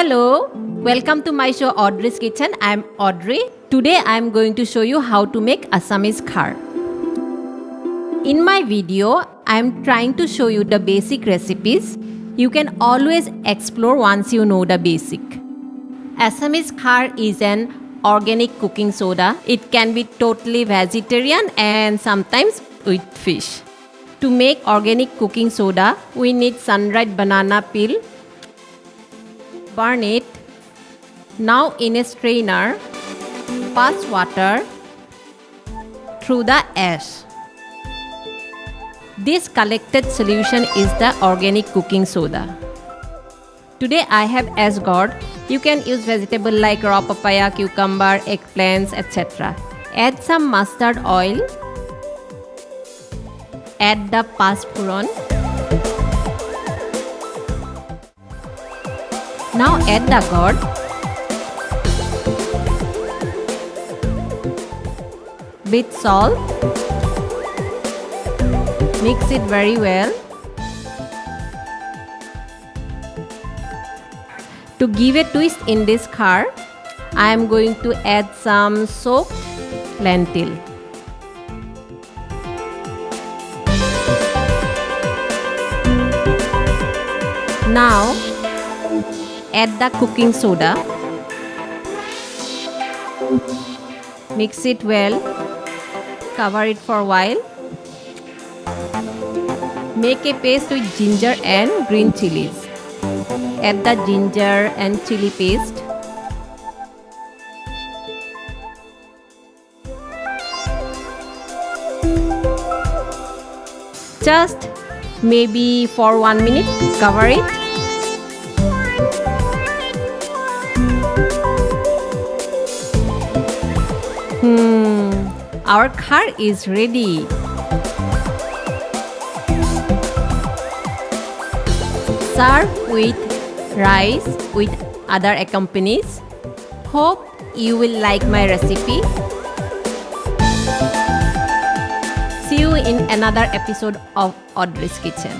Hello, welcome to my show Audrey's Kitchen. I'm Audrey. Today I'm going to show you how to make Assamese khar. In my video, I'm trying to show you the basic recipes. You can always explore once you know the basic. Assamese khar is an organic cooking soda. It can be totally vegetarian and sometimes with fish. To make organic cooking soda, we need sun-dried banana peel. Burn it. Now in a strainer, pass water through the ash. This collected solution is the organic cooking soda. Today I have as gourd. You can use vegetable like raw papaya, cucumber, eggplants, etc. Add some mustard oil. Add the pasparon. Now add the gourd. With salt. Mix it very well. To give a twist in this khar, I am going to add some soaked lentil. Now add the cooking soda. Mix it well. Cover it for a while. Make a paste with ginger and green chilies. Add the ginger and chili paste. Just maybe for 1 minute, cover it. Our khar is ready. Serve with rice with other accompaniments. Hope you will like my recipe. See you in another episode of Audrey's Kitchen.